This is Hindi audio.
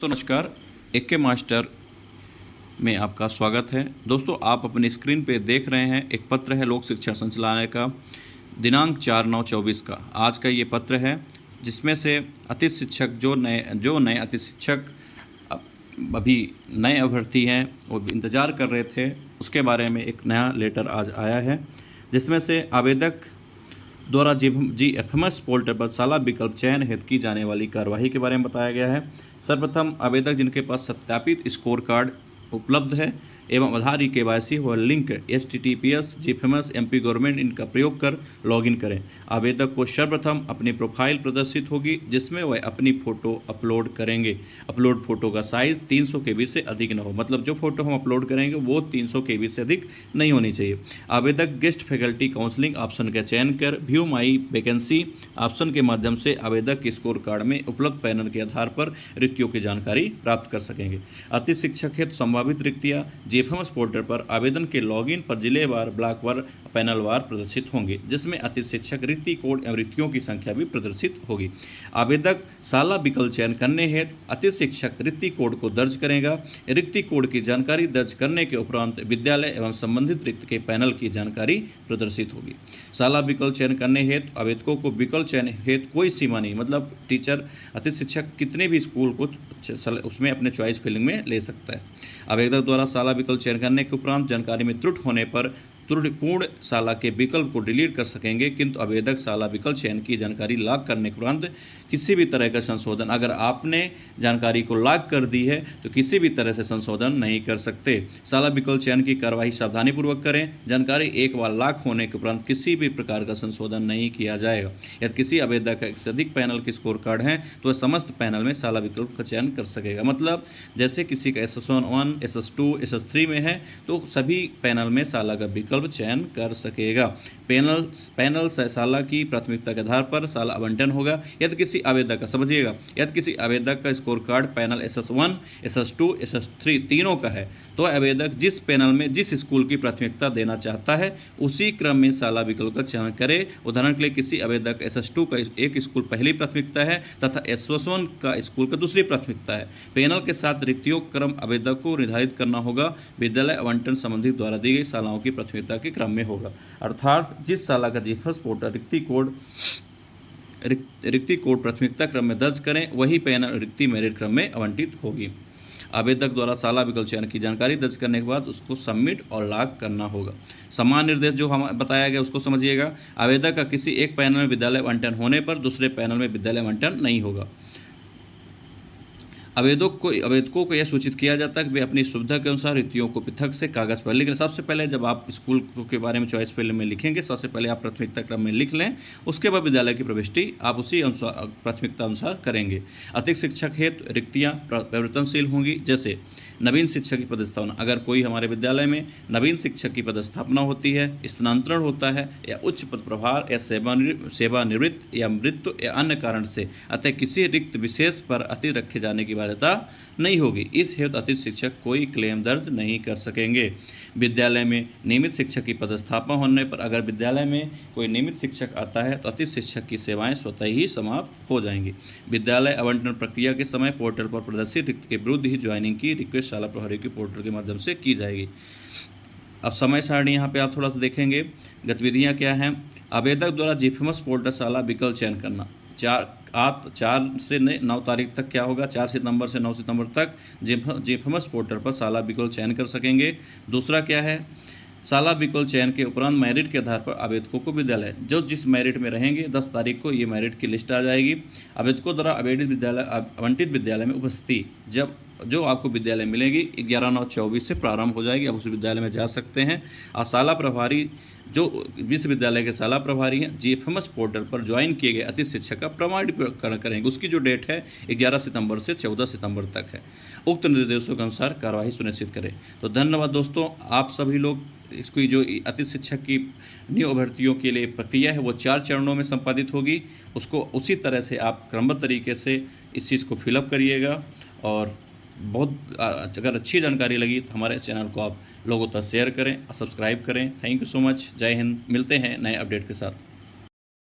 तो नमस्कार, एके मास्टर में आपका स्वागत है। दोस्तों, आप अपनी स्क्रीन पे देख रहे हैं एक पत्र है लोक शिक्षा संचालनालय का दिनांक 4/9/24 का। आज का ये पत्र है जिसमें से अतिथि शिक्षक जो नए अतिथि शिक्षक अभी नए अभ्यर्थी हैं वो इंतज़ार कर रहे थे, उसके बारे में एक नया लेटर आज आया है, जिसमें से आवेदक द्वारा GFMS पोर्टल पर साला विकल्प चयन हेतु की जाने वाली कार्यवाही के बारे में बताया गया है। सर्वप्रथम आवेदक जिनके पास सत्यापित स्कोर कार्ड उपलब्ध है एवं आधार KYC व link HTTPS GFMS MP government इनका प्रयोग कर लॉगिन करें। आवेदक को सर्वप्रथम अपनी प्रोफाइल प्रदर्शित होगी जिसमें वह अपनी फ़ोटो अपलोड करेंगे। अपलोड फ़ोटो का साइज़ 300 KB से अधिक न हो, मतलब जो फ़ोटो हम अपलोड करेंगे वो 300 KB से अधिक नहीं होनी चाहिए। आवेदक गेस्ट फैकल्टी काउंसलिंग ऑप्शन का चयन कर व्यू माई वैकेंसी ऑप्शन के माध्यम से आवेदक के स्कोर कार्ड में उपलब्ध पैनल के आधार पर रिक्तियों की जानकारी प्राप्त कर सकेंगे। अतिथि शिक्षक हेतु संभावित रिक्तियाँ GFMS पोर्टल पर आवेदन के लॉगिन पर जिलेवार, ब्लॉकवार, पैनलवार प्रदर्शित होंगे, जिसमें अतिथि शिक्षक रिक्ति कोड एवं रिक्तियों की संख्या भी प्रदर्शित होगी। आवेदक साला विकल्प चयन करने हेतु अतिथि शिक्षक रिक्ति कोड को दर्ज करेगा। रिक्ति कोड की जानकारी दर्ज करने के उपरांत विद्यालय एवं संबंधित रिक्त के पैनल की जानकारी प्रदर्शित होगी। साला विकल्प चयन करने हेतु आवेदकों को विकल्प चयन हेतु कोई सीमा नहीं, मतलब टीचर अतिथि शिक्षक कितने भी स्कूल को उसमें अपने चॉइस फिलिंग में ले सकता है। आवेदक द्वारा साला विकल्प चयन करने के उपरांत जानकारी में त्रुटि होने पर त्रुटिपूर्ण साला के विकल्प को डिलीट कर सकेंगे, किंतु आवेदक साला विकल्प चयन की जानकारी लॉक करने के उपरांत किसी भी तरह का संशोधन, अगर आपने जानकारी को लॉक कर दी है तो किसी भी तरह से संशोधन नहीं कर सकते। साला विकल्प चयन की कार्रवाई सावधानीपूर्वक करें। जानकारी एक बार लॉक होने के उपरांत किसी भी प्रकार का संशोधन नहीं किया जाएगा। यदि किसी आवेदक का एक से अधिक पैनल के स्कोर कार्ड हैं तो वह समस्त पैनल में साला विकल्प का चयन कर सकेगा। मतलब जैसे किसी का SS1, SS2, SS3 में है तो सभी पैनल में साला का विकल्प चयन कर सकेगा। पैनल साला की प्राथमिकता के आधार पर साला आवंटन होगा। यदि किसी आवेदक का, समझिएगा, यदि किसी आवेदक का score card panel SS1, SS2, SS3 तीनों का है तो आवेदक जिस पैनल में जिस स्कूल की प्राथमिकता देना चाहता है उसी क्रम में साला विकल्प का चयन करे। उदाहरण के लिए किसी आवेदक SS2 का एक स्कूल पहली प्राथमिकता है तथा SS1 का स्कूल का दूसरी प्राथमिकता है। पैनल के साथ रिक्तियों क्रम आवेदक को निर्धारित करना होगा। विद्यालय आवंटन संबंधित द्वारा दी गई शालाओं की प्राथमिकता के क्रम में होगा। अर्थात जिस साला का GFMS पोर्टल रिक्ति कोड प्राथमिकता क्रम में दर्ज करें वही पैनल रिक्ति मेरिट क्रम में आवंटित होगी। आवेदक द्वारा साला विकल्प चयन की जानकारी दर्ज करने के बाद उसको सबमिट और लॉक करना होगा। समान निर्देश जो हम बताया गया उसको समझिएगा। आवेदक का किसी एक पैनल में विद्यालय आवंटन होने पर दूसरे पैनल में विद्यालय आवंटन नहीं होगा। आवेदकों को यह सूचित किया जाता है कि वे अपनी सुविधा के अनुसार रिक्तियों को पृथक से कागज़ पर लिख लें। सबसे पहले जब आप स्कूल के बारे में चॉइस फील्ड में लिखेंगे, सबसे पहले आप प्राथमिकता क्रम में लिख लें, उसके बाद विद्यालय की प्रविष्टि आप उसी अनुसार प्राथमिकता अनुसार करेंगे। अतिथि शिक्षक हेतु रिक्तियाँ परिवर्तनशील होंगी। जैसे नवीन शिक्षक की पदस्थापना, अगर कोई हमारे विद्यालय में नवीन शिक्षक की पदस्थापना होती है, स्थानांतरण होता है या उच्च पद प्रभार या सेवानिवृत्त या मृत्यु या अन्य कारण से अतः किसी रिक्त विशेष पर अतिथि रखे जाने की बाध्यता नहीं होगी। इस हेतु अतिथि शिक्षक कोई क्लेम दर्ज नहीं कर सकेंगे। विद्यालय में नियमित शिक्षक की पदस्थापना होने पर अगर विद्यालय में कोई नियमित शिक्षक आता है तो अतिथि शिक्षक की सेवाएं स्वतः ही समाप्त हो जाएंगी। विद्यालय आवंटन प्रक्रिया के समय पोर्टल पर प्रदर्शित रिक्त के विरुद्ध ही ज्वाइनिंग की रिक्वेस्ट शाला प्रभारी के पोर्टल के माध्यम से की जाएगी। अब समय सारणी यहाँ पे आप थोड़ा सा देखेंगे। गतिविधियाँ क्या हैं? आवेदक द्वारा GFMS पोर्टल साला विकल्प चयन करना। 4 से 9 तारीख तक क्या होगा? 4 सितंबर से 9 सितंबर तक GFMS पोर्टल पर साला विकल्प चयन कर सकेंगे। दूसरा क्या है? साला विकल्प चयन के उपरांत मेरिट के आधार पर आवेदकों को विद्यालय जो जिस मेरिट में रहेंगे 10 तारीख को ये मेरिट की लिस्ट आ जाएगी। आवेदकों द्वारा आवंटित विद्यालय में उपस्थिति जो आपको विद्यालय मिलेगी 11/9/24 से प्रारंभ हो जाएगी। आप उस विद्यालय में जा सकते हैं। और साला प्रभारी जो विश्वविद्यालय के साला प्रभारी हैं GFMS पोर्टल पर ज्वाइन किए गए अतिथि शिक्षक का प्रमाणीकरण करेंगे। उसकी जो डेट है 11 सितंबर से 14 सितंबर तक है। उक्त निर्देशों के अनुसार कार्यवाही सुनिश्चित करें। तो धन्यवाद दोस्तों, आप सभी लोग इसकी जो अतिथि शिक्षक की न्यू अभ्यर्थियों के लिए प्रक्रिया है वो 4 चरणों में संपादित होगी। उसको उसी तरह से आप क्रमबद्ध तरीके से इस चीज़ को फिलअप करिएगा। और बहुत अगर अच्छी जानकारी लगी तो हमारे चैनल को आप लोगों तक शेयर करें और सब्सक्राइब करें। Thank you so much. जय हिंद। मिलते हैं नए अपडेट के साथ।